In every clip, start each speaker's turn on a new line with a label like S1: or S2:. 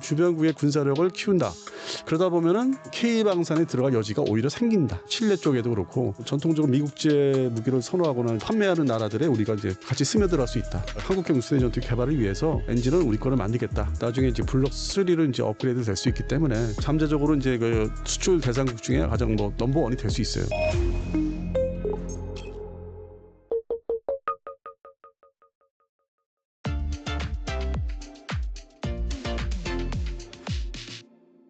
S1: 주변국의 군사력을 키운다. 그러다 보면은 K방산에 들어갈 여지가 오히려 생긴다. 칠레 쪽에도 그렇고 전통적으로 미국제 무기를 선호하거나 판매하는 나라들에 우리가 이제 같이 스며들할 수 있다. 한국형 유수대 전투기 개발을 위해서 엔진은 우리 거를 만들겠다. 나중에 이제 블록 3를 이제 업그레이드 될 수 있기 때문에 잠재적으로 이제 그 수출 대상국 중에 가장 뭐 넘버 원이 될 수 있어요.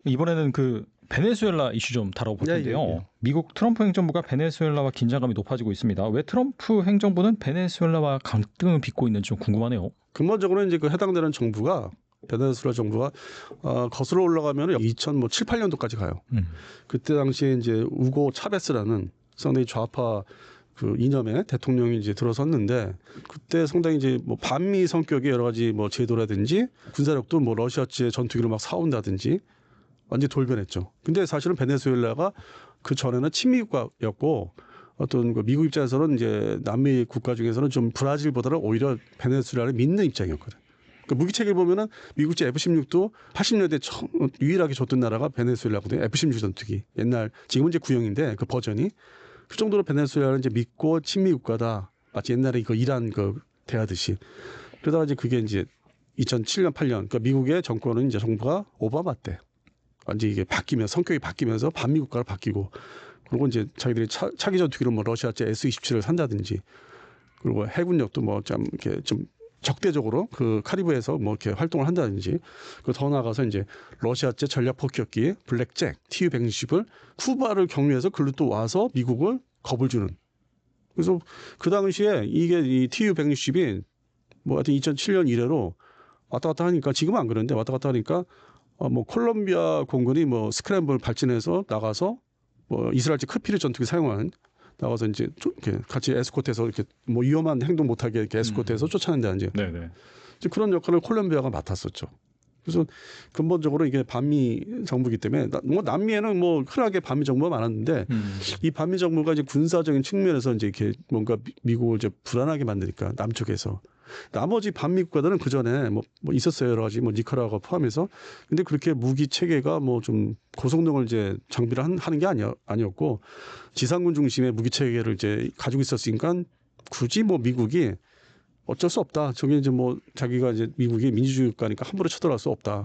S2: 이번에는 그 베네수엘라 이슈 좀 다뤄볼 텐데요.
S1: 예.
S2: 미국 트럼프 행정부가 베네수엘라와 긴장감이 높아지고 있습니다. 왜 트럼프 행정부는 베네수엘라와 강등을 빚고 있는지 좀 궁금하네요.
S1: 근본적으로 이제 그 해당되는 정부가 베네수엘라 정부가 거슬러 올라가면 2007, 8년도까지 가요. 그때 당시에 이제 우고 차베스라는 상당히 좌파 그 이념의 대통령이 이제 들어섰는데 그때 상당히 이제 뭐 반미 성격의 여러 가지 뭐 제도라든지 군사력도 뭐 러시아제 전투기를 막 사온다든지 완전히 돌변했죠. 근데 사실은 베네수엘라가 그 전에는 친미 국가였고 어떤 그 미국 입장에서는 이제 남미 국가 중에서는 좀 브라질보다는 오히려 베네수엘라를 믿는 입장이었거든. 그 무기 체계를 보면은 미국제 F-16도 80년대 유일하게 줬던 나라가 베네수엘라거든요. F-16 전투기. 옛날 지금은 이제 구형인데 그 버전이 그 정도로 베네수엘라를 이제 믿고 친미 국가다. 마치 옛날에 이거 이란 그 대하듯이. 그러다가 이제 그게 이제 2007년 8년 그러니까 미국의 정권은 이제 정부가 오바마 때 완전히 이게 바뀌면서 성격이 바뀌면서 반미 국가로 바뀌고 그리고 이제 자기들이 차기 전투기로 뭐 러시아제 S-27을 산다든지 그리고 해군력도 뭐 좀 이렇게 좀 적대적으로 그 카리브해에서 뭐 이렇게 활동을 한다든지 그 더 나아가서 이제 러시아제 전략 폭격기 블랙잭 TU-160을 쿠바를 경유해서 글로 또 와서 미국을 겁을 주는. 그래서 그 당시에 이게 이 TU-160이 뭐 하여튼 2007년 이래로 왔다 갔다 하니까 지금은 안 그런데 왔다 갔다 하니까 뭐 콜롬비아 공군이 뭐 스크램블 발진해서 나가서 뭐 이스라엘제 크피르 전투기 사용한 나가서 이제 이렇게 같이 에스코트해서 이렇게 뭐 위험한 행동 못하게 이렇게 에스코트해서 쫓아낸다든지 이제 그런 역할을 콜롬비아가 맡았었죠. 그래서 근본적으로 이게 반미 정부이기 때문에 뭐 남미에는 뭐 흔하게 반미 정부가 많았는데 이 반미 정부가 이제 군사적인 측면에서 이제 이렇게 뭔가 미국을 이제 불안하게 만드니까 남쪽에서 나머지 반미 국가들은 그 전에 뭐 있었어요. 여러 가지 뭐 니카라과 포함해서. 근데 그렇게 무기 체계가 뭐 좀 고성능을 이제 장비를 하는 게 아니었고 지상군 중심의 무기 체계를 이제 가지고 있었으니까 굳이 뭐 미국이 어쩔 수 없다. 저게 이제 뭐 자기가 이제 미국이 민주주의 국가니까 함부로 쳐들어갈 수 없다.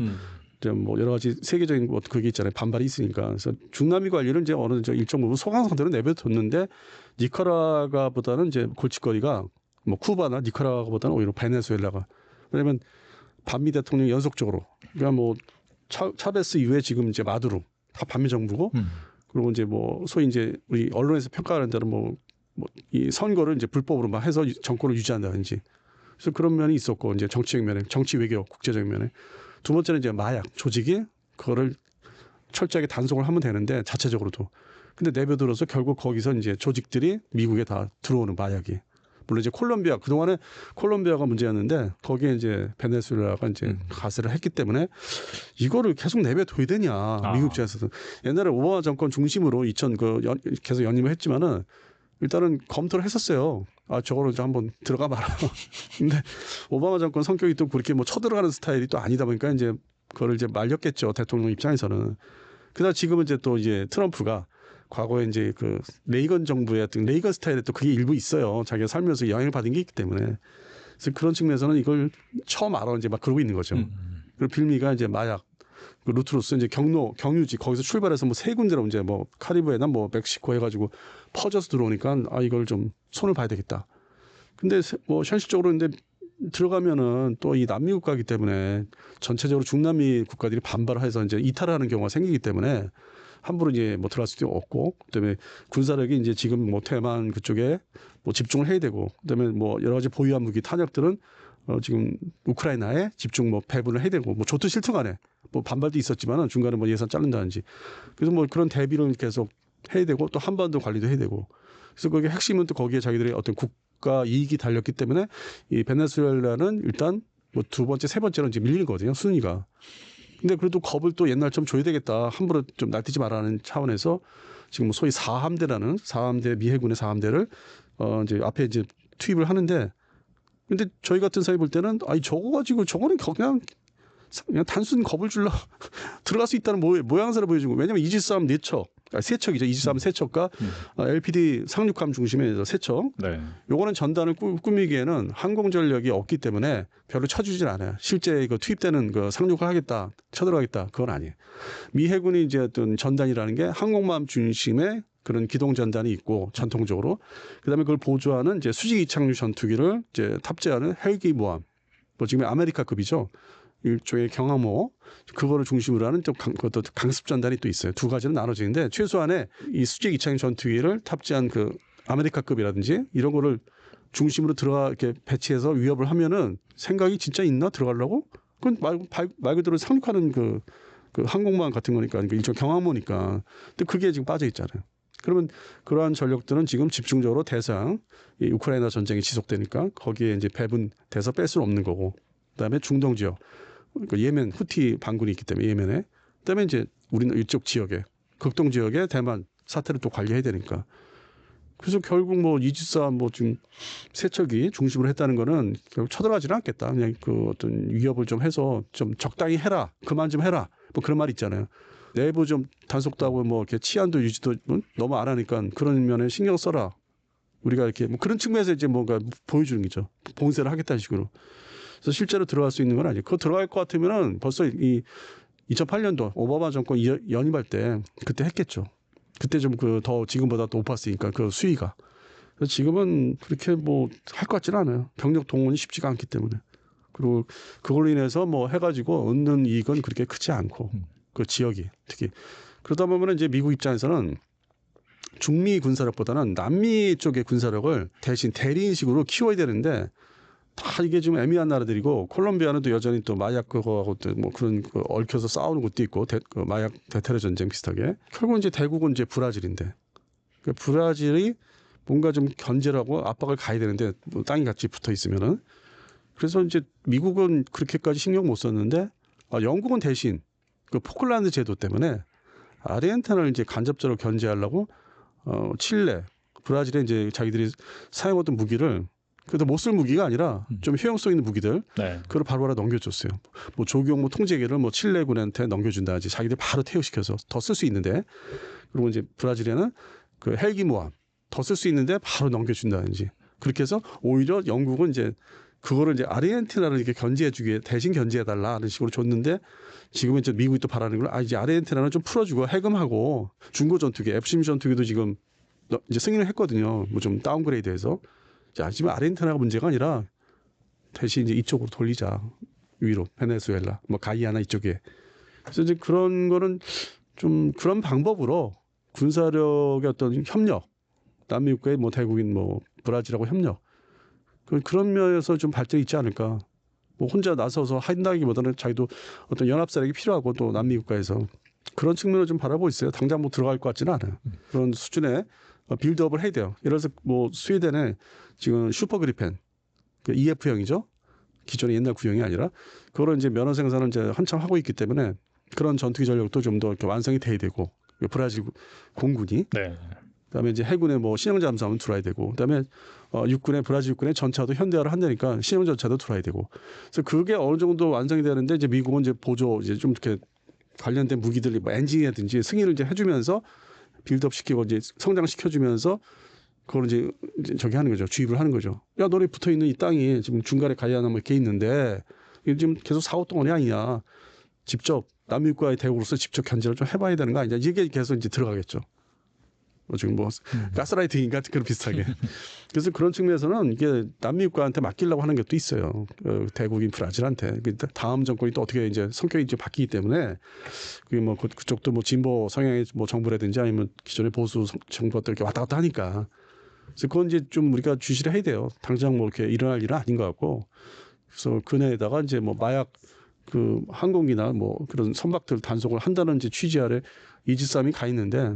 S1: 이제 뭐 여러 가지 세계적인 뭐 그게 있잖아요. 반발이 있으니까. 그래서 중남미 관리를 이제 어느 일정 부분 소강 상태로 내버려뒀는데 니카라과보다는 이제 골칫거리가 뭐 쿠바나 니카라과보다는 오히려 베네수엘라가. 왜냐하면 반미 대통령이 연속적으로 그러니까 뭐 차베스 이후에 지금 이제 마두로 다 반미 정부고 그리고 이제 뭐 소위 이제 우리 언론에서 평가하는 대로 뭐 이 선거를 이제 불법으로 막 해서 정권을 유지한다든지 그래서 그런 면이 있었고 이제 정치적 면에 정치 외교 국제적 면에 두 번째는 이제 마약 조직이 그거를 철저하게 단속을 하면 되는데 자체적으로도 근데 내버려둬서 결국 거기서 이제 조직들이 미국에 다 들어오는 마약이 물론 이제 콜롬비아 그동안에 콜롬비아가 문제였는데 거기에 이제 베네수엘라가 이제 가세를 했기 때문에 이거를 계속 내버려둬야 되냐 미국 입장에서도 옛날에 오바마 정권 중심으로 계속 연임을 했지만은 일단은 검토를 했었어요. 저거를 이제 한번 들어가 봐라. 근데 오바마 정권 성격이 또 그렇게 뭐 쳐들어가는 스타일이 또 아니다 보니까 이제 그거를 이제 말렸겠죠. 대통령 입장에서는. 그러다 지금은 이제 또 이제 트럼프가 과거에 이제 그 레이건 정부의 어떤 레이건 스타일에 또 그게 일부 있어요. 자기가 살면서 영향을 받은 게 있기 때문에. 그래서 그런 측면에서는 이걸 처음 알아 이제 막 그러고 있는 거죠. 그리고 빌미가 이제 마약. 그 루트로스 이제 경유지 거기서 출발해서 뭐 세 군데로 이제 뭐 카리브해나 뭐 멕시코 해가지고 퍼져서 들어오니까 이걸 좀 손을 봐야 되겠다. 근데 뭐 현실적으로 근데 들어가면은 또 이 남미 국가이기 때문에 전체적으로 중남미 국가들이 반발해서 이제 이탈하는 경우가 생기기 때문에 함부로 이제 뭐 들어갈 수도 없고 그다음에 군사력이 이제 지금 뭐 대만 그쪽에 뭐 집중을 해야 되고 그다음에 뭐 여러 가지 보유한 무기 탄약들은 지금 우크라이나에 집중 뭐 배분을 해야 되고 뭐 좋든 싫든 간에 뭐 반발도 있었지만은 중간에 뭐 예산 자른다든지 그래서 뭐 그런 대비를 계속 해야 되고 또 한반도 관리도 해야 되고 그래서 거기에 핵심은 또 거기에 자기들의 어떤 국가 이익이 달렸기 때문에 이 베네수엘라는 일단 뭐 두 번째 세 번째로 이제 밀리는 거거든요 순위가. 근데 그래도 겁을 또 옛날처럼 줘야 되겠다 함부로 좀 날뛰지 말라는 차원에서 지금 소위 4함대 미 해군의 4함대를 이제 앞에 이제 투입을 하는데 근데 저희 같은 사람이 볼 때는 저거 가지고 저거는 그냥 그냥 단순 겁을 줄러 들어갈 수 있다는 모양새를 보여준 거예요. 왜냐하면 이지스함 4척, 세척이죠. 이지스함 3척과 LPD 상륙함 중심의 3척.
S2: 네.
S1: 요거는 전단을 꾸미기에는 항공전력이 없기 때문에 별로 쳐주질 않아요. 실제 그 투입되는 그 상륙을 하겠다, 쳐들어가겠다 그건 아니에요. 미 해군이 이제 어떤 전단이라는 게 항공모함 중심의 그런 기동 전단이 있고 전통적으로 그다음에 그걸 보조하는 이제 수직 이착륙 전투기를 이제 탑재하는 헬기 모함, 뭐 지금 아메리카급이죠. 일종의 경항모 그거를 중심으로 하는 좀 강습 전단이 또 있어요. 두 가지는 나눠지는데 최소한의 이 수직 이착륙 전투기를 탑재한 그 아메리카급이라든지 이런 거를 중심으로 들어가 이렇게 배치해서 위협을 하면은 생각이 진짜 있나 들어가려고? 그건 말 그대로 상륙하는 그 항공모함 같은 거니까 일종 경항모니까. 근데 그게 지금 빠져 있잖아요. 그러면 그러한 전력들은 지금 집중적으로 대상 이 우크라이나 전쟁이 지속되니까 거기에 이제 배분돼서 뺄 수는 없는 거고. 그다음에 중동 지역, 그 예멘 후티 반군이 있기 때문에 예멘에. 그다음에 이제 우리는 이쪽 지역에 극동 지역에 대만 사태를 또 관리해야 되니까. 그래서 결국 뭐 이지스함 뭐 지금 세척이 중심으로 했다는 거는 결국 쳐들어가지는 않겠다. 그냥 그 어떤 위협을 좀 해서 좀 적당히 해라, 그만 좀 해라. 뭐 그런 말 있잖아요. 내부 좀 단속도 하고 뭐 이렇게 치안도 유지도 너무 안 하니까 그런 면에 신경 써라. 우리가 이렇게 뭐 그런 측면에서 이제 뭔가 보여주는 거죠. 봉쇄를 하겠다는 식으로. 그래서 실제로 들어갈 수 있는 건 아니에요. 그거 들어갈 것 같으면은 벌써 이 2008년도 오바마 정권 연임할 때 그때 했겠죠. 그때 좀 그 더 지금보다 더 높았으니까 그 수위가. 그래서 지금은 그렇게 뭐 할 것 같지는 않아요. 병력 동원이 쉽지가 않기 때문에. 그리고 그걸로 인해서 뭐 해가지고 얻는 이익은 그렇게 크지 않고 그 지역이 특히 그러다 보면 이제 미국 입장에서는 중미 군사력보다는 남미 쪽의 군사력을 대신 대리인식으로 키워야 되는데 다 이게 지금 애매한 나라들이고 콜롬비아는 또 여전히 또 마약 그거하고 또 뭐 그런 그 얽혀서 싸우는 것도 있고 그 마약 대테러 전쟁 비슷하게 결국은 이제 대국은 이제 브라질인데 그 브라질이 뭔가 좀 견제를 하고 압박을 가야 되는데 뭐 땅이 같이 붙어 있으면은 그래서 이제 미국은 그렇게까지 신경 못 썼는데 영국은 대신 그 포클란드 제도 때문에 아르헨티나를 이제 간접적으로 견제하려고 칠레, 브라질에 이제 자기들이 사용하던 무기를 그래도 못 쓸 무기가 아니라 좀 효용성 있는 무기들
S2: 네.
S1: 그걸 바로 넘겨줬어요. 뭐 조경모 통제기를 뭐 칠레군한테 넘겨준다든지 자기들 바로 퇴역시켜서 더 쓸 수 있는데 그리고 이제 브라질에는 그 헬기 모함 더 쓸 수 있는데 바로 넘겨준다든지 그렇게 해서 오히려 영국은 이제 그거를 이제 아르헨티나를 이렇게 견제해주기에 대신 견제해달라는 식으로 줬는데 지금은 이제 미국이 또 바라는 걸 이제 아르헨티나는 좀 풀어주고 해금하고 중고 전투기 F-16 전투기도 지금 이제 승인을 했거든요. 뭐 좀 다운그레이드해서. 자, 지금 아르헨티나가 문제가 아니라 대신 이제 이쪽으로 돌리자. 위로 베네수엘라, 뭐 가이아나 이쪽에. 그래서 이제 그런 거는 좀 그런 방법으로 군사력의 어떤 협력, 남미 국가의 뭐 대국인 뭐 브라질하고 협력 그런 면에서 좀 발전이 있지 않을까. 뭐 혼자 나서서 한다기보다는 자기도 어떤 연합세력이 필요하고 또 남미 국가에서 그런 측면을 좀 바라보고 있어요. 당장 뭐 들어갈 것 같지는 않아요. 그런 수준의 빌드업을 해야 돼요. 예를 들어서 뭐 스웨덴에 지금 슈퍼 그리펜 그 EF형이죠. 기존의 옛날 구형이 아니라 그거를 이제 면허 생산을 이제 한참 하고 있기 때문에 그런 전투기 전력도 좀 더 완성이 돼야 되고 브라질 공군이
S2: 네.
S1: 그다음에 이제 해군의 뭐 신형 잠수함은 들어와야 되고 그다음에 육군의 브라질 육군의 전차도 현대화를 한다니까 신형 전차도 들어와야 되고 그래서 그게 어느 정도 완성이 되는데 이제 미국은 이제 보조 이제 좀 이렇게 관련된 무기들 뭐 엔진이라든지 승인을 이제 해주면서 빌드업 시키고 이제 성장시켜주면서 그걸 이제 저기 하는 거죠. 주입을 하는 거죠. 야, 너네 붙어 있는 이 땅이 지금 중간에 가야나 뭐 이렇게 있는데 이게 지금 계속 사고 동안이 아니냐. 직접 남미 국가의 대국으로서 직접 견제를 좀 해봐야 되는 거 아니냐. 이게 계속 이제 들어가겠죠. 지금 뭐 가스라이팅인가 그런 비슷하게. 그래서 그런 측면에서는 이게 남미 국가한테 맡기려고 하는 것도 있어요. 대국인 브라질한테. 다음 정권이 또 어떻게 이제 성격이 이제 바뀌기 때문에 그게 뭐 그쪽도 뭐 진보 성향의 뭐 정부라든지 아니면 기존의 보수 정부가 또 이렇게 왔다 갔다 하니까. 그래서 그건 이제 좀 우리가 주시를 해야 돼요. 당장 뭐 이렇게 일어날 일은 아닌 것 같고. 그래서 그네에다가 이제 뭐 마약 그 항공기나 뭐 그런 선박들 단속을 한다는 이제 취지 아래 이지스함이 가 있는데.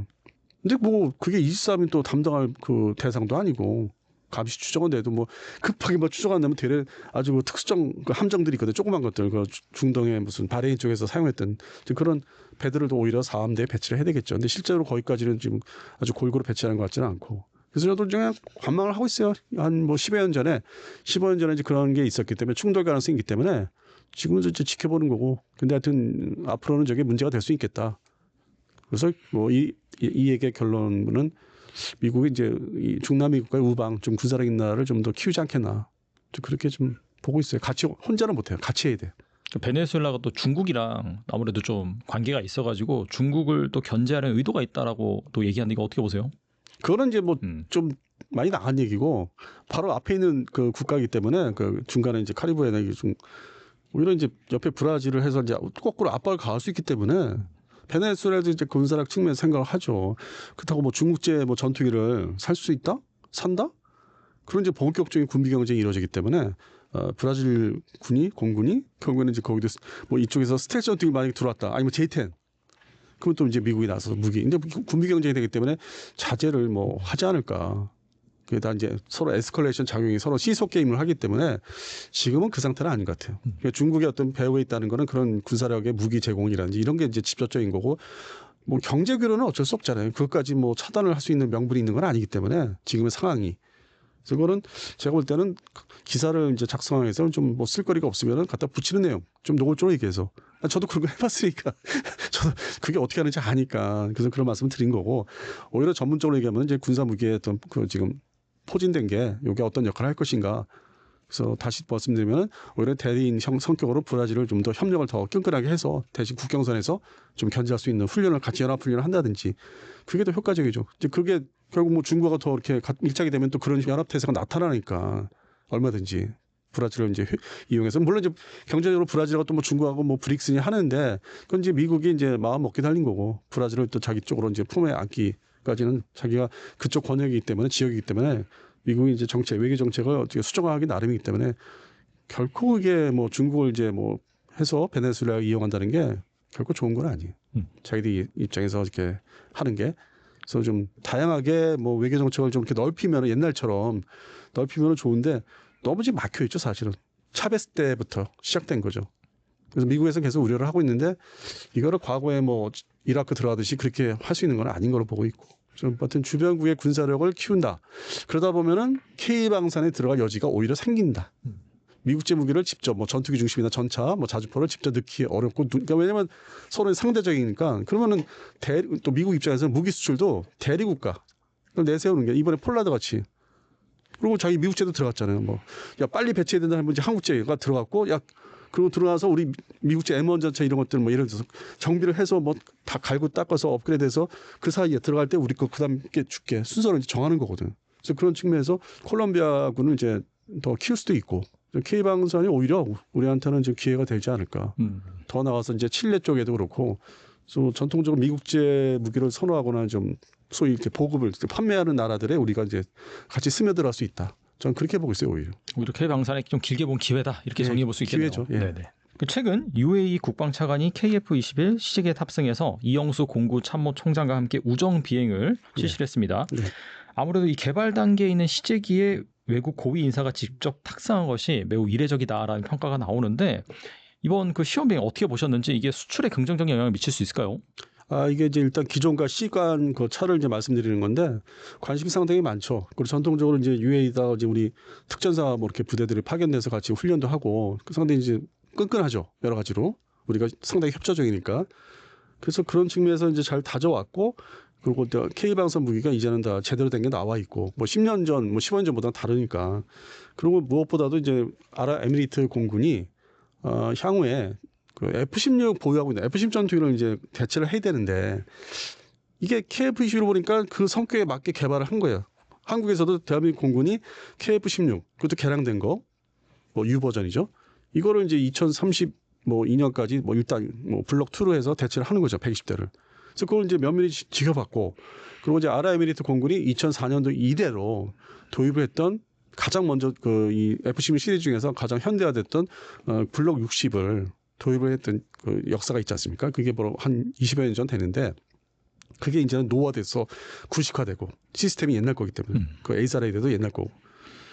S1: 근데 뭐 그게 이지스함이 또 담당할 그 대상도 아니고 감시 추정은 돼도 뭐 급하게 뭐 추정 안 되면 되레 아주 뭐 특수정 그 함정들이 있거든. 조그만 것들 그 중동의 무슨 바레인 쪽에서 사용했던 그런 배들을 또 오히려 사함대에 배치를 해야 되겠죠. 근데 실제로 거기까지는 지금 아주 골고루 배치하는 것 같지는 않고. 그래서 저도 그냥 관망을 하고 있어요. 한 뭐 15년 전에 이제 그런 게 있었기 때문에 충돌 가능성이 있기 때문에 지금은 이제 지켜보는 거고. 근데 하여튼 앞으로는 저게 문제가 될 수 있겠다. 그래서 뭐 이 얘기의 결론은 미국이 이제 이 중남미 국가의 우방 좀 군사력 있는 나라를 좀 더 키우지 않겠나. 좀 그렇게 좀 보고 있어요. 같이 혼자는 못해요. 같이 해야 돼.
S2: 베네수엘라가 또 중국이랑 아무래도 좀 관계가 있어가지고 중국을 또 견제하는 의도가 있다라고 또 얘기하는 거 어떻게 보세요?
S1: 그거는 이제 뭐 좀 많이 나간 얘기고 바로 앞에 있는 그 국가이기 때문에 그 중간에 이제 카리브해나 이게 좀 오히려 이제 옆에 브라질을 해서 이제 거꾸로 압박을 가할 수 있기 때문에 베네수엘라도 이제 군사력 측면 생각을 하죠. 그렇다고 뭐 중국제 뭐 전투기를 살 수 있다? 산다? 그런 이제 본격적인 군비 경쟁이 이루어지기 때문에 브라질 군이 공군이 결국에는 이제 거기도 뭐 이쪽에서 스텔스 전투기 만약에 들어왔다. 아니면 J-10 그럼 또 이제 미국이 나서서 무기. 근데 군비 경쟁이 되기 때문에 자제를 뭐 하지 않을까. 그게 다 이제 서로 에스컬레이션 작용이 서로 시소 게임을 하기 때문에 지금은 그 상태는 아닌 것 같아요. 그러니까 중국의 어떤 배후에 있다는 거는 그런 군사력의 무기 제공이라든지 이런 게 이제 직접적인 거고 뭐 경제 규로는 어쩔 수 없잖아요. 그것까지 뭐 차단을 할 수 있는 명분이 있는 건 아니기 때문에 지금의 상황이. 그래서 그거는 제가 볼 때는 기사를 이제 작성해서 좀 뭐 쓸거리가 없으면 갖다 붙이는 내용 좀 노골적으로 얘기해서 저도 그런 거 해봤으니까 저도 그게 어떻게 하는지 아니까 그래서 그런 말씀을 드린 거고 오히려 전문적으로 얘기하면 이제 군사 무기의 어떤 그 지금 포진된 게 이게 어떤 역할을 할 것인가. 그래서 다시 말씀드리면 오히려 대리인 성격으로 브라질을 좀 더 협력을 더 끈끈하게 해서 대신 국경선에서 좀 견제할 수 있는 훈련을 같이 연합 훈련을 한다든지 그게 더 효과적이죠. 이제 그게 결국 뭐 중국과 더 이렇게 밀착이 되면 또 그런 연합 태세가 나타나니까 얼마든지 브라질을 이제 이용해서 물론 이제 경제적으로 브라질하고 또 뭐 중국하고 뭐 브릭스니 하는데 그건 이제 미국이 이제 마음 먹게 달린 거고 브라질을 또 자기 쪽으로 이제 품에 안기까지는 자기가 그쪽 권역이기 때문에 지역이기 때문에 미국이 이제 정책 외교 정책을 어떻게 수정하기 나름이기 때문에 결코 이게 뭐 중국을 이제 뭐 해서 베네수엘라를 이용한다는 게 결코 좋은 건 아니에요. 자기들 입장에서 이렇게 하는 게 그래서 좀 다양하게 뭐 외교 정책을 좀 이렇게 넓히면 옛날처럼 넓히면 좋은데 너무 지금 막혀 있죠 사실은. 차베스 때부터 시작된 거죠. 그래서 미국에서 계속 우려를 하고 있는데 이거를 과거에 뭐 이라크 들어가듯이 그렇게 할 수 있는 건 아닌 걸로 보고 있고. 좀 같은 주변국의 군사력을 키운다. 그러다 보면은 K방산에 들어갈 여지가 오히려 생긴다. 미국제 무기를 직접 뭐 전투기 중심이나 전차, 뭐 자주포를 직접 넣기 어렵고 그러니까 왜냐면 서로 상대적이니까 그러면은 또 미국 입장에서 무기 수출도 대리국가 내세우는 게 이번에 폴라드 같이 그리고 자기 미국제도 들어갔잖아요. 뭐 야 빨리 배치해야 된다는 문제 한국제가 들어갔고 야 그리고 들어가서 우리 미국제 M1 전차 이런 것들 뭐 예를 들어서 정비를 해서 뭐 다 갈고 닦아서 업그레이드해서 그 사이에 들어갈 때 우리 거 그다음 게 줄게 순서를 이제 정하는 거거든. 그래서 그런 측면에서 콜롬비아군은 이제 더 키울 수도 있고 K방산이 오히려 우리한테는 이제 기회가 되지 않을까. 더 나가서 이제 칠레 쪽에도 그렇고 그래서 전통적으로 미국제 무기를 선호하거나 좀 소위 이렇게 보급을 판매하는 나라들에 우리가 이제 같이 스며들어갈 수 있다. 저는 그렇게 보고 있어요 오히려.
S2: 오히려 K방산에 좀 길게 본 기회다 이렇게 정리해 볼 수 있겠네요.
S1: 기회죠. 예.
S2: 네네. 최근 UAE 국방차관이 KF-21 시제기에 탑승해서 이영수 공구 참모총장과 함께 우정 비행을 실시를 했습니다.
S1: 네.
S2: 아무래도 이 개발 단계에 있는 시제기에 외국 고위 인사가 직접 탑승한 것이 매우 이례적이다라는 평가가 나오는데 이번 그 시험 비행 어떻게 보셨는지 이게 수출에 긍정적인 영향을 미칠 수 있을까요?
S1: 이게 이제 일단 기존과 시간 그 차를 이제 말씀드리는 건데 관심이 상당히 많죠. 그리고 전통적으로 이제 UAE다 이제 우리 특전사 뭐 이렇게 부대들이 파견돼서 같이 훈련도 하고 상당히 이제 끈끈하죠. 여러 가지로 우리가 상당히 협조적이니까. 그래서 그런 측면에서 이제 잘 다져왔고 그리고 K방산 무기가 이제는 다 제대로 된 게 나와 있고 뭐 10년 전, 뭐 15년 전보다 다르니까. 그리고 무엇보다도 이제 아랍에미리트 공군이 향후에 그 F-16 보유하고 있는 F-16 전투기를 이제 대체를 해야 되는데 이게 KF-21로 보니까 그 성격에 맞게 개발을 한 거예요. 한국에서도 대한민국 공군이 KF-16 그것도 개량된 거, 뭐 U 버전이죠. 이거를 이제 2032년까지 뭐 일단 뭐 블록 2로 해서 대체를 하는 거죠. 120대를. 그래서 그걸 이제 면밀히 지켜봤고 그리고 이제 아랍에미리트 공군이 2004년도 이래로 도입을 했던 가장 먼저 그 이 F-16 시리즈 중에서 가장 현대화됐던 블록 60을 도입을 했던 그 역사가 있지 않습니까? 그게 바로 한 20여 년 전 되는데 그게 이제는 노화돼서 구식화되고 시스템이 옛날 거기 때문에 그 A사레이드도 옛날 거고.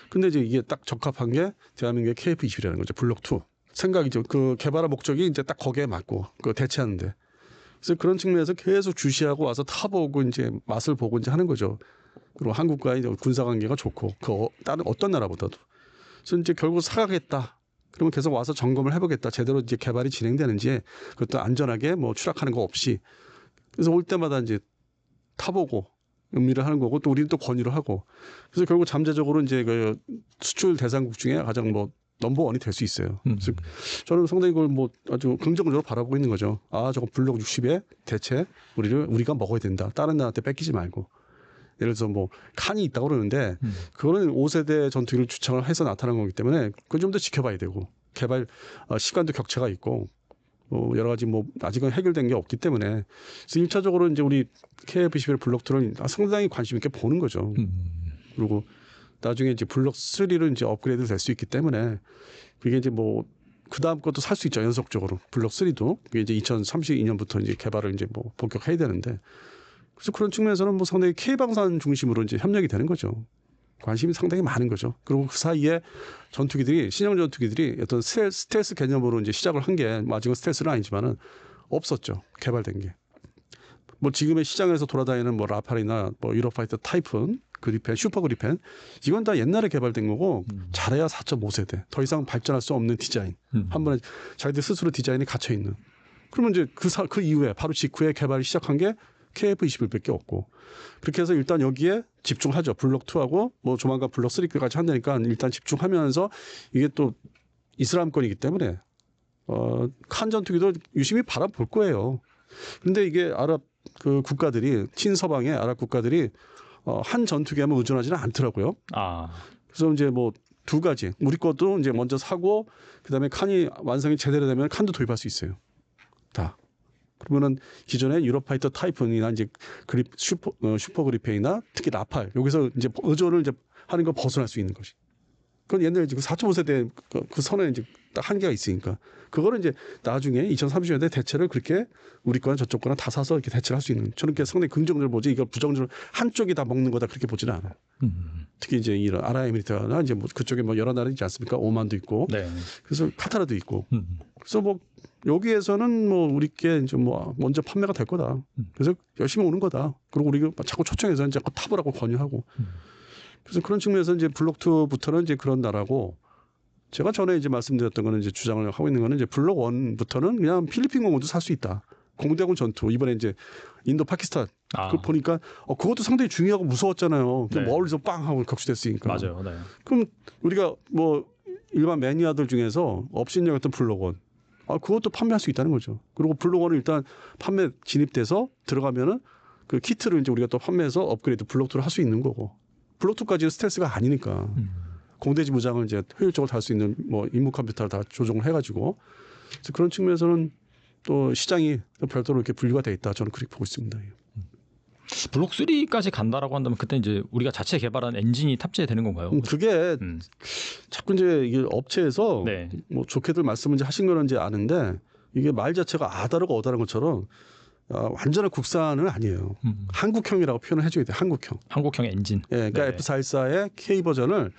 S1: 근데 이제 이게 딱 적합한 게 대한민국의 KF-21이라는 거죠. 블록 2. 생각이죠. 그 개발의 목적이 이제 딱 거기에 맞고 그 대체하는데. 그래서 그런 측면에서 계속 주시하고 와서 타보고 이제 맛을 보고 이제 하는 거죠. 그리고 한국과의 군사 관계가 좋고 그 다른 어떤 나라보다도. 그래서 이제 결국 사가겠다. 그러면 계속 와서 점검을 해보겠다. 제대로 이제 개발이 진행되는지 그것도 안전하게 뭐 추락하는 거 없이. 그래서 올 때마다 이제 타보고 음미를 하는 거고 또 우리는 또 권유를 하고. 그래서 결국 잠재적으로 이제 그 수출 대상국 중에 가장 뭐 넘버원이 될 수 있어요. 그래서 저는 상당히 그걸 뭐 아주 긍정적으로 바라보고 있는 거죠. 아, 저거 블록 60에 대체 우리가 먹어야 된다. 다른 나라한테 뺏기지 말고. 예를 들어서 뭐 칸이 있다고 그러는데 그거는 5세대 전투기를 주창을 해서 나타난 거기 때문에 그걸 좀 더 지켜봐야 되고 개발 시간도 격차가 있고 뭐 여러 가지 뭐 아직은 해결된 게 없기 때문에 그래서 1차적으로 이제 우리 KF-21 블록 2를 상당히 관심 있게 보는 거죠. 그리고 나중에 이제 블록 3를 이제 업그레이드 될 수 있기 때문에 그게 이제 뭐 그 다음 것도 살 수 있죠. 연속적으로 블록 3도 그게 이제 2032년부터 이제 개발을 이제 뭐 본격해야 되는데. 그래서 그런 측면에서는 뭐 상당히 K방산 중심으로 이제 협력이 되는 거죠. 관심이 상당히 많은 거죠. 그리고 그 사이에 전투기들이 신형 전투기들이 어떤 스텔스 개념으로 이제 시작을 한 게 아직은 스텔스는 아니지만은 없었죠. 개발된 게. 뭐 지금의 시장에서 돌아다니는 뭐 라팔이나 뭐 유로파이터 타이푼, 그리펜, 슈퍼 그리펜 이건 다 옛날에 개발된 거고 잘해야 4.5세대. 더 이상 발전할 수 없는 디자인. 한 번에 자기들 스스로 디자인이 갇혀 있는. 그러면 이제 그 이후에 바로 직후에 개발을 시작한 게 KF-21밖에 없고 그렇게 해서 일단 여기에 집중하죠. 블록 2하고 뭐 조만간 블록 3까지 한다니까 일단 집중하면서 이게 또 이슬람권이기 때문에 칸 전투기도 유심히 바라볼 거예요. 근데 이게 아랍 그 국가들이 친서방의 아랍 국가들이 한 전투기에만 의존하지는 않더라고요. 그래서 이제 뭐 두 가지 우리 것도 이제 먼저 사고 그다음에 칸이 완성이 제대로 되면 칸도 도입할 수 있어요. 다. 그러면은 기존의 유로파이터 타이푼이나 이제 슈퍼 그리펜이나 특히 라팔 여기서 이제 의존을 이제 하는 거 벗어날 수 있는 것이. 그건 옛날에 지금 4.5세대 그 선에 이제 딱 한계가 있으니까 그거를 이제 나중에 2030년대 대체를 그렇게 우리 거나 저쪽 거나 다 사서 이렇게 대체를 할 수 있는 저는 상당히 긍정적으로 보지 이거 부정적으로 한쪽이 다 먹는 거다 그렇게 보지는 않아요. 특히 이제 이런 아랍에미리트나 이제 뭐 그쪽에 뭐 여러 나라 있지 않습니까? 오만도 있고
S2: 네.
S1: 그래서 카타르도 있고 그래서 뭐 여기에서는 뭐 우리께 이제 뭐 먼저 판매가 될 거다. 그래서 열심히 오는 거다. 그리고 우리가 자꾸 초청해서 이제 타보라고 권유하고. 그래서 그런 측면에서 이제 블록 2부터는 이제 그런 나라고 제가 전에 이제 말씀드렸던 거는 이제 주장을 하고 있는 거는 이제 블록 1부터는 그냥 필리핀 공군도 살 수 있다. 공대공 전투 이번에 이제 인도 파키스탄 그 보니까 그것도 상당히 중요하고 무서웠잖아요.
S2: 네.
S1: 멀리서 빵 하고 격추됐으니까.
S2: 맞아요. 네.
S1: 그럼 우리가 뭐 일반 매니아들 중에서 업신여겼던 블록 1 그것도 판매할 수 있다는 거죠. 그리고 블록 1은 일단 판매 진입돼서 들어가면은 그 키트를 이제 우리가 또 판매해서 업그레이드 블록 2를 할 수 있는 거고. 블록 2까지는 스텔스가 아니니까 공대지 무장을 이제 효율적으로 할 수 있는 뭐 임무 컴퓨터를 다 조정을 해가지고 그래서 그런 측면에서는 또 시장이 또 별도로 이렇게 분류가 돼 있다. 저는 그렇게 보고 있습니다.
S2: 블록 3까지 간다라고 한다면 그때 이제 우리가 자체 개발한 엔진이 탑재되는 건가요?
S1: 그게 자꾸 이제 이게 업체에서
S2: 네.
S1: 뭐 좋게들 말씀을 이제 하신 거는 이제 아는데 이게 말 자체가 아다르고 어다른 것처럼 완전한 국산은 아니에요. 한국형이라고 표현을 해줘야 돼요. 한국형 엔진. 예, 그러니까
S2: 네.
S1: F414의 K 버전을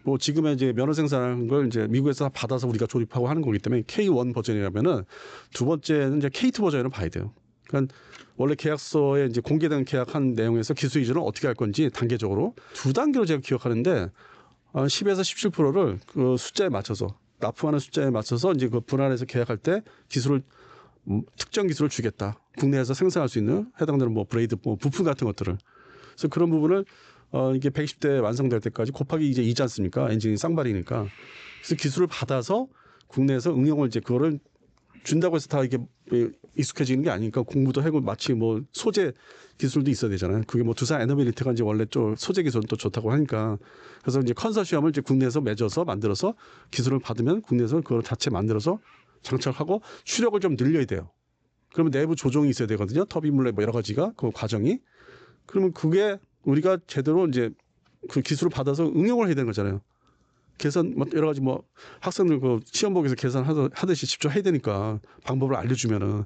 S1: 뭐 지금의 이제 면허 생산하는 걸 이제 미국에서 받아서 우리가 조립하고 하는 거기 때문에 K1 버전이라면은 두 번째는 이제 K2 버전을 봐야 돼요. 그러니까 원래 계약서에 이제 공개된 계약한 내용에서 기술 이전을 어떻게 할 건지 단계적으로 두 단계로 제가 기억하는데 10에서 17%를 그 숫자에 맞춰서 납품하는 숫자에 맞춰서 이제 그 분할해서 계약할 때 기술을 특정 기술을 주겠다. 국내에서 생산할 수 있는 해당되는 뭐 브레이드 뭐 부품 같은 것들을. 그래서 그런 부분을 이게 120대 완성될 때까지 곱하기 이제 2지 않습니까? 엔진이 쌍발이니까. 그래서 기술을 받아서 국내에서 응용을 이제 그거를 준다고 해서 다 이게 익숙해지는 게 아니니까 공부도 하고 마치 뭐 소재 기술도 있어야 되잖아요. 그게 뭐 두산 에너빌리티가 이제 원래 좀 소재 기술은 또 좋다고 하니까 그래서 이제 컨소시엄을 이제 국내에서 맺어서 만들어서 기술을 받으면 국내에서 그걸 자체 만들어서 장착하고 추력을 좀 늘려야 돼요. 그러면 내부 조정이 있어야 되거든요. 터빈물레 뭐 여러 가지가 그 과정이. 그러면 그게 우리가 제대로 이제 그 기술을 받아서 응용을 해야 되는 거잖아요. 계산 뭐 여러 가지 뭐 학생들 그 시험복에서 계산하듯이 직접 해야 되니까 방법을 알려주면은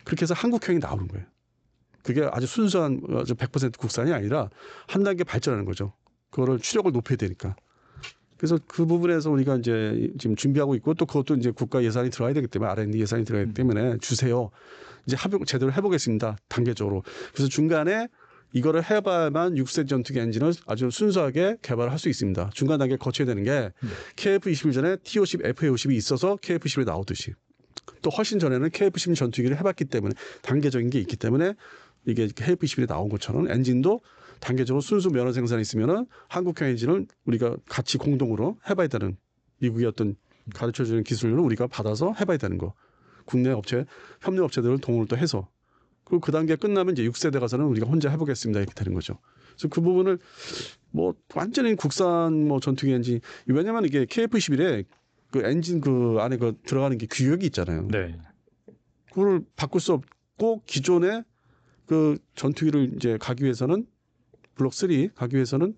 S1: 그렇게 해서 한국형이 나오는 거예요. 그게 아주 순수한 100% 국산이 아니라 한 단계 발전하는 거죠. 그거를 추력을 높여야 되니까. 그래서 그 부분에서 우리가 이제 지금 준비하고 있고 또 그것도 이제 국가 예산이 들어가야 되기 때문에 R&D 예산이 들어가기 때문에 주세요. 이제 제대로 해보겠습니다. 단계적으로. 그래서 중간에 이거를 해봐야만 6세 전투기 엔진을 아주 순수하게 개발할 수 있습니다. 중간 단계 거쳐야 되는 게 KF-21 전에 T-50, FA-50이 있어서 KF-11이 나오듯이 또 훨씬 전에는 KF-10 전투기를 해봤기 때문에 단계적인 게 있기 때문에 이게 KF-21이 나온 것처럼 엔진도 단계적으로 순수 면허 생산이 있으면은 한국형 엔진을 우리가 같이 공동으로 해봐야 되는 미국의 어떤 가르쳐주는 기술을 우리가 받아서 해봐야 되는 거. 국내 업체, 협력 업체들을 동원을 또 해서 그리고 그 단계 끝나면 이제 6세대 가서는 우리가 혼자 해보겠습니다 이렇게 되는 거죠. 그래서 그 부분을 뭐 완전히 국산 뭐 전투기 엔진 왜냐하면 이게 KF-11에 그 엔진 그 안에 그 들어가는 게 규격이 있잖아요.
S2: 네.
S1: 그걸 바꿀 수 없고 기존의 그 전투기를 이제 가기 위해서는 블록 3 가기 위해서는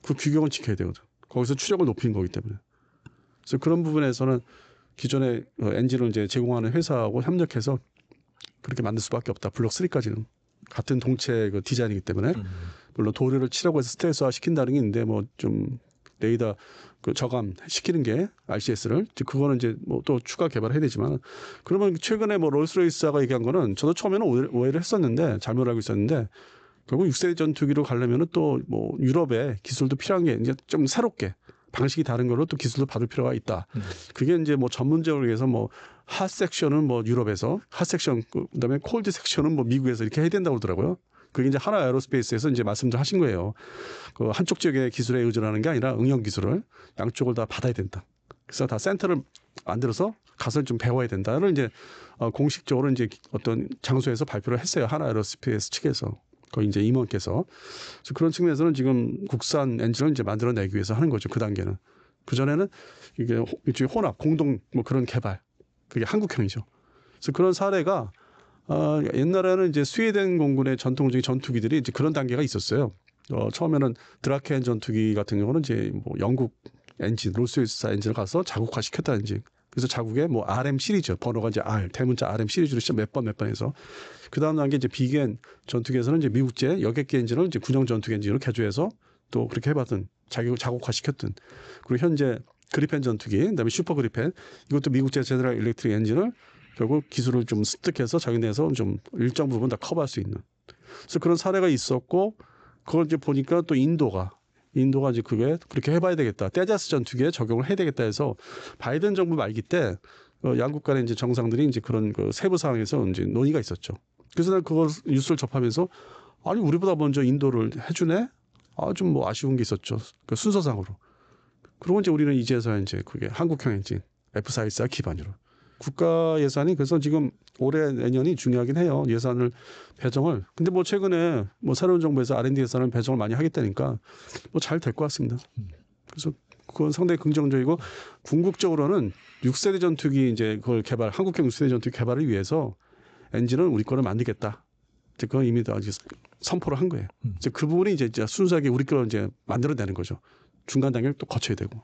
S1: 그 규격은 지켜야 되거든. 거기서 추력을 높이는 거기 때문에. 그래서 그런 부분에서는 기존의 엔진을 이제 제공하는 회사하고 협력해서 그렇게 만들 수밖에 없다. 블록 3까지는 같은 동체 그 디자인이기 때문에 물론 도료를 칠하고 해서 스트레스화 시킨다는 게 있는데 뭐 좀 레이더 그 저감 시키는 게 RCS를 그거는 이제 뭐 또 추가 개발해야 되지만 그러면 최근에 뭐 롤스로이스가 얘기한 거는 저도 처음에는 오해를 했었는데 잘못 알고 있었는데 결국 6세대 전투기로 가려면은 또 뭐 유럽의 기술도 필요한 게 이제 좀 새롭게 방식이 다른 걸로 또 기술도 받을 필요가 있다. 그게 이제 뭐 전문적으로 해서 뭐 핫 섹션은 뭐 유럽에서 핫 섹션 그다음에 콜드 섹션은 뭐 미국에서 이렇게 해야 된다고 그러더라고요. 그게 이제 하나 에어로스페이스에서 이제 말씀도 하신 거예요. 그 한쪽 지역의 기술에 의존하는 게 아니라 응용 기술을 양쪽을 다 받아야 된다. 그래서 다 센터를 만들어서 가서 좀 배워야 된다를 이제 공식적으로 이제 어떤 장소에서 발표를 했어요. 하나 에어로스페이스 측에서. 거의 이제 임원께서. 그래서 그런 측면에서는 지금 국산 엔진을 이제 만들어내기 위해서 하는 거죠. 그 단계는. 그전에는 이게 일종의 혼합, 공동 뭐 그런 개발. 그게 한국형이죠. 그래서 그런 사례가 옛날에는 이제 스웨덴 공군의 전통적인 전투기들이 이제 그런 단계가 있었어요. 처음에는 드라켄 전투기 같은 경우는 이제 뭐 영국 엔진, 롤스로이스 엔진을 가서 자국화 시켰다는 지 그래서 자국에 뭐 RM 시리즈 번호가 이제 R 대문자 RM 시리즈로 시작 몇 번 해서 그 다음 단계 이제 비겐 전투기에서는 이제 미국제 여객기 엔진을 이제 군용 전투기 엔진으로 개조해서 또 그렇게 해봤던 자국화 시켰던 그리고 현재 그리펜 전투기 그다음에 슈퍼 그리펜 이것도 미국제 제너럴 일렉트릭 엔진을 결국 기술을 좀 습득해서 자기 내에서 좀 일정 부분 다 커버할 수 있는 그래서 그런 사례가 있었고 그걸 이제 보니까 또 인도가 이제 그게 그렇게 해봐야 되겠다. 테자스 전투기에 적용을 해야 되겠다 해서 바이든 정부 말기 때 양국 간의 이제 정상들이 이제 그런 그 세부 사항에서 이제 논의가 있었죠. 그래서 난 그걸 뉴스를 접하면서 아니 우리보다 먼저 인도를 해주네. 좀 뭐 아쉬운 게 있었죠. 그 순서상으로. 그리고 이제 우리는 이제서야 이제 그게 한국형 엔진 F414 기반으로. 국가 예산이 그래서 지금 올해 내년이 중요하긴 해요. 예산을 배정을. 근데 뭐 최근에 뭐 새로운 정부에서 R&D 예산을 배정을 많이 하겠다니까 뭐 잘 될 것 같습니다. 그래서 그건 상당히 긍정적이고 궁극적으로는 6세대 전투기 이제 그걸 한국형 6세대 전투기 개발을 위해서 엔진은 우리 거를 만들겠다. 이제 그건 이미 다 선포를 한 거예요. 이제 그 부분이 이제 순수하게 우리 거를 이제 만들어내는 거죠. 중간 단계를 또 거쳐야 되고.